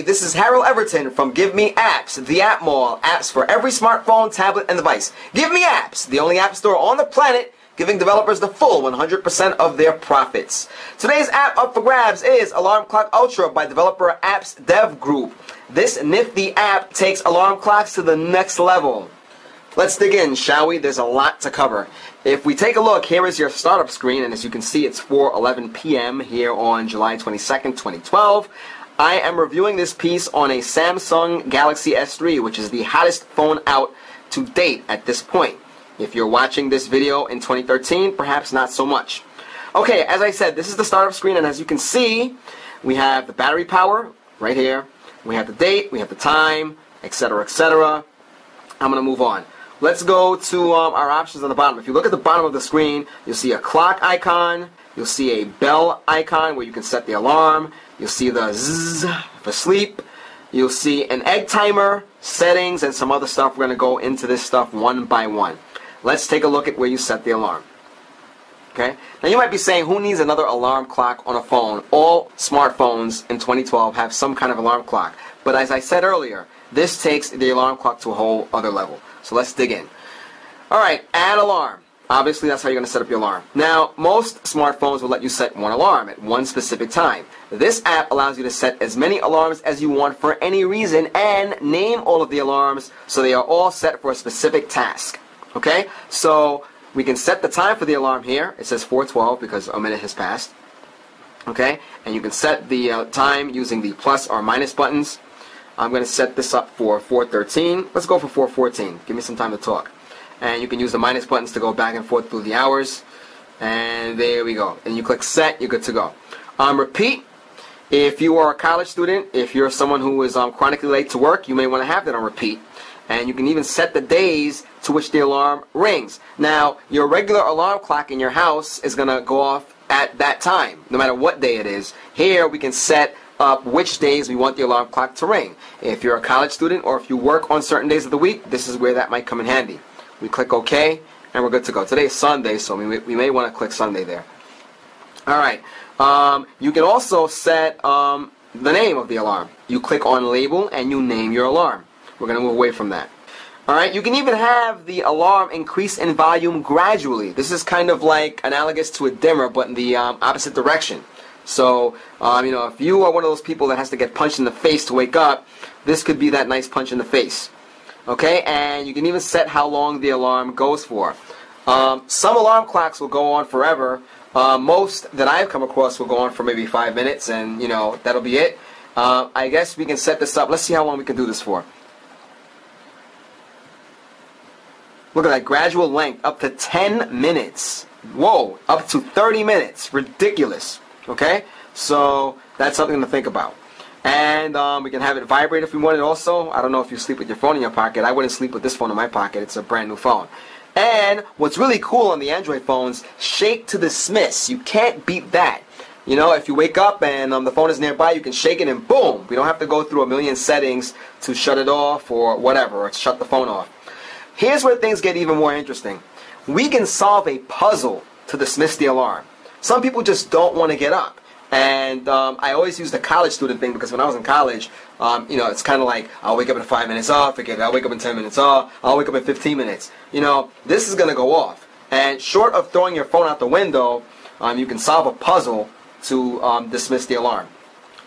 this is Harold Everton from GiveMeApps, the app mall, apps for every smartphone, tablet, and device. GiveMeApps, the only app store on the planet giving developers the full 100% of their profits. Today's app up for grabs is Alarm Clock Ultra by developer Apps Dev Group. This nifty app takes alarm clocks to the next level. Let's dig in, shall we? There's a lot to cover. If we take a look, here is your startup screen, and as you can see, it's 4:11 p.m. here on July 22nd, 2012. I am reviewing this piece on a Samsung Galaxy S3, which is the hottest phone out to date at this point. If you're watching this video in 2013, perhaps not so much. Okay, as I said, this is the startup screen, and as you can see, we have the battery power right here. We have the date, we have the time, etc., etc. I'm going to move on. Let's go to our options on the bottom. If you look at the bottom of the screen, you'll see a clock icon. You'll see a bell icon where you can set the alarm. You'll see the zzz for sleep. You'll see an egg timer, settings, and some other stuff. We're going to go into this stuff one by one. Let's take a look at where you set the alarm. Okay? Now you might be saying, who needs another alarm clock on a phone? All smartphones in 2012 have some kind of alarm clock. But as I said earlier, this takes the alarm clock to a whole other level. So let's dig in. Alright, add alarm. Obviously, that's how you're going to set up your alarm. Now, most smartphones will let you set one alarm at one specific time. This app allows you to set as many alarms as you want for any reason and name all of the alarms so they are all set for a specific task. Okay? So, we can set the time for the alarm here. It says 4:12 because a minute has passed. Okay? And you can set the time using the plus or minus buttons. I'm going to set this up for 4:13. Let's go for 4:14. Give me some time to talk. And you can use the minus buttons to go back and forth through the hours. And there we go. And you click set, you're good to go. Repeat. If you are a college student, if you're someone who is chronically late to work, you may want to have that on repeat. And you can even set the days to which the alarm rings. Now, your regular alarm clock in your house is going to go off at that time, no matter what day it is. Here, we can set up which days we want the alarm clock to ring. If you're a college student or if you work on certain days of the week, this is where that might come in handy. We click OK, and we're good to go. Today is Sunday, so we may want to click Sunday there. Alright, you can also set the name of the alarm. You click on Label, and you name your alarm. We're going to move away from that. Alright, you can even have the alarm increase in volume gradually. This is kind of like analogous to a dimmer, but in the opposite direction. So, if you are one of those people that has to get punched in the face to wake up, this could be that nice punch in the face. Okay, and you can even set how long the alarm goes for. Some alarm clocks will go on forever. Most that I've come across will go on for maybe 5 minutes, and, that'll be it. I guess we can set this up. Let's see how long we can do this for. Look at that gradual length, up to 10 minutes. Whoa, up to 30 minutes. Ridiculous. Okay, so that's something to think about. And we can have it vibrate if we want it also. I don't know if you sleep with your phone in your pocket. I wouldn't sleep with this phone in my pocket. It's a brand new phone. And what's really cool on the Android phones, shake to dismiss. You can't beat that. If you wake up and the phone is nearby, you can shake it and boom. We don't have to go through a million settings to shut it off or whatever, or shut the phone off. Here's where things get even more interesting. We can solve a puzzle to dismiss the alarm. Some people just don't want to get up. And I always use the college student thing because when I was in college, it's kind of like, I'll wake up in 5 minutes, forget it. I'll wake up in 10 minutes, I'll wake up in 15 minutes. This is going to go off. And short of throwing your phone out the window, you can solve a puzzle to dismiss the alarm.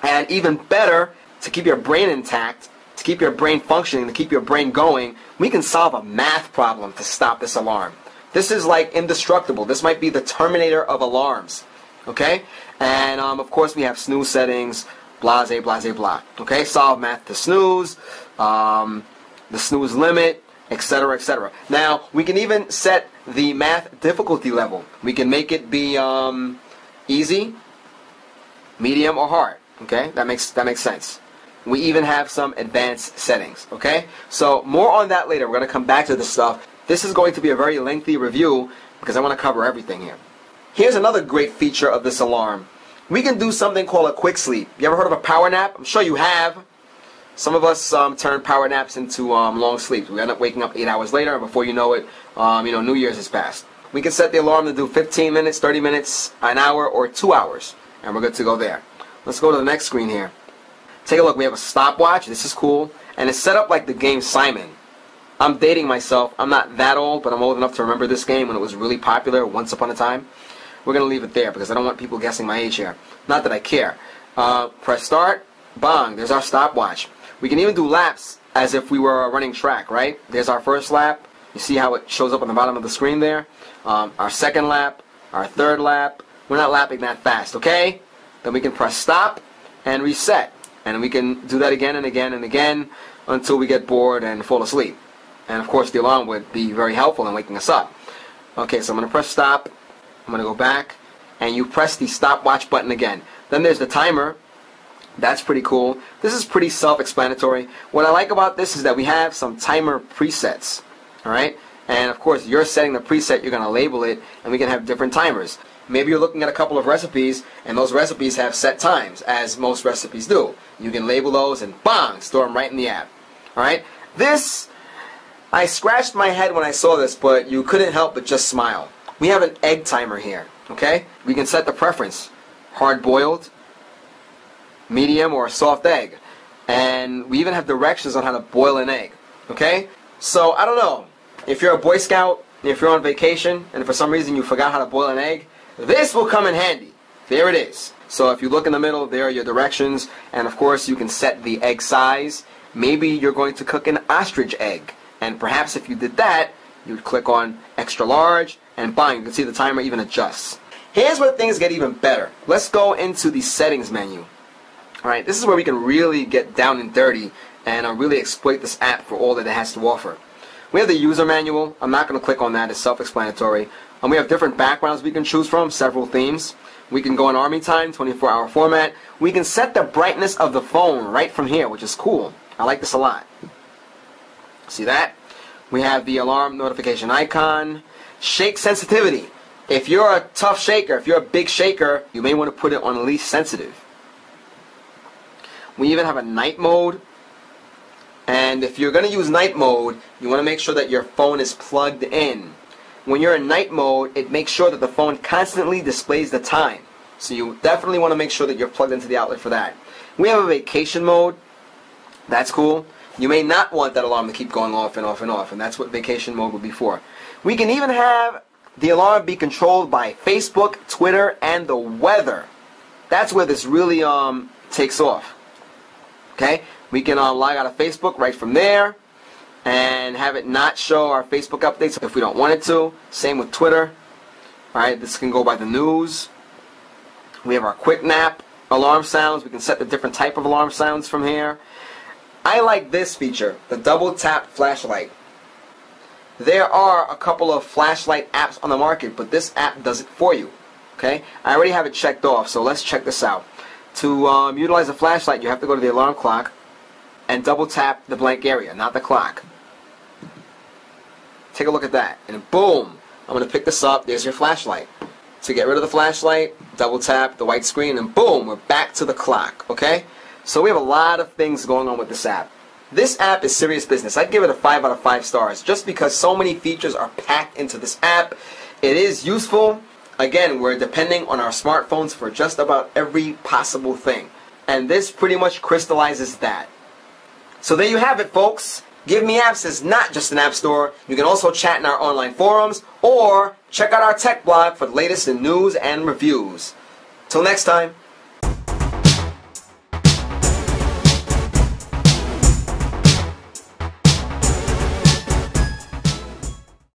And even better, to keep your brain intact, to keep your brain functioning, to keep your brain going, we can solve a math problem to stop this alarm. This is like indestructible. This might be the Terminator of alarms. Okay? And, of course, we have snooze settings, blase, blase, blah. Okay? Solve math to snooze, the snooze limit, etc., etc. Now, we can even set the math difficulty level. We can make it be easy, medium, or hard. Okay? That makes sense. We even have some advanced settings. Okay? So, more on that later. We're going to come back to this stuff. This is going to be a very lengthy review because I want to cover everything here. Here's another great feature of this alarm. We can do something called a quick sleep. You ever heard of a power nap? I'm sure you have. Some of us turn power naps into long sleeps. We end up waking up 8 hours later, and before you know it, New Year's has passed. We can set the alarm to do 15 minutes, 30 minutes, an hour, or 2 hours, and we're good to go there. Let's go to the next screen here. Take a look. We have a stopwatch. This is cool. And it's set up like the game Simon. I'm dating myself. I'm not that old, but I'm old enough to remember this game when it was really popular once upon a time. We're going to leave it there because I don't want people guessing my age here. Not that I care. Press start. Bang. There's our stopwatch. We can even do laps as if we were running track, right? There's our first lap. You see how it shows up on the bottom of the screen there? Our second lap. Our third lap. We're not lapping that fast, okay? Then we can press stop and reset. And we can do that again and again and again until we get bored and fall asleep. And of course the alarm would be very helpful in waking us up. Okay, so I'm going to press stop. I'm going to go back. And you press the stopwatch button again. Then there's the timer. That's pretty cool. This is pretty self-explanatory. What I like about this is that we have some timer presets. Alright? And of course you're setting the preset, you're going to label it, and we can have different timers. Maybe you're looking at a couple of recipes, and those recipes have set times, as most recipes do. You can label those and bang, store them right in the app. Alright? This, I scratched my head when I saw this, but you couldn't help but just smile. We have an egg timer here. Okay? We can set the preference. Hard-boiled, medium, or a soft egg. And we even have directions on how to boil an egg. Okay? So, I don't know. If you're a Boy Scout, if you're on vacation, and for some reason you forgot how to boil an egg, this will come in handy. There it is. So if you look in the middle, there are your directions. And of course, you can set the egg size. Maybe you're going to cook an ostrich egg. And perhaps if you did that, you would click on extra large, and bang, you can see the timer even adjusts. Here's where things get even better. Let's go into the settings menu. Alright, this is where we can really get down and dirty and really exploit this app for all that it has to offer. We have the user manual. I'm not going to click on that. It's self-explanatory. We have different backgrounds we can choose from, several themes. We can go in army time, 24-hour format. We can set the brightness of the phone right from here, which is cool. I like this a lot. See that? We have the alarm notification icon. Shake sensitivity. If you're a tough shaker, if you're a big shaker, you may want to put it on least sensitive. We even have a night mode. And if you're going to use night mode, you want to make sure that your phone is plugged in. When you're in night mode, it makes sure that the phone constantly displays the time. So you definitely want to make sure that you're plugged into the outlet for that. We have a vacation mode. That's cool. You may not want that alarm to keep going off and off and off, and that's what vacation mode would be for. We can even have the alarm be controlled by Facebook, Twitter, and the weather. That's where this really takes off. Okay? We can log out of Facebook right from there and have it not show our Facebook updates if we don't want it to. Same with Twitter. Alright, this can go by the news. We have our quick nap alarm sounds. We can set the different type of alarm sounds from here. I like this feature, the double tap flashlight. There are a couple of flashlight apps on the market, but this app does it for you. Okay? I already have it checked off, so let's check this out. To utilize a flashlight, you have to go to the alarm clock and double tap the blank area, not the clock. Take a look at that. And boom! I'm going to pick this up. There's your flashlight. To get rid of the flashlight, double tap the white screen, and boom! We're back to the clock. Okay? So we have a lot of things going on with this app. This app is serious business. I'd give it a 5 out of 5 stars just because so many features are packed into this app. It is useful. Again, we're depending on our smartphones for just about every possible thing. And this pretty much crystallizes that. So there you have it, folks. GiveMeApps is not just an app store. You can also chat in our online forums or check out our tech blog for the latest in news and reviews. Till next time.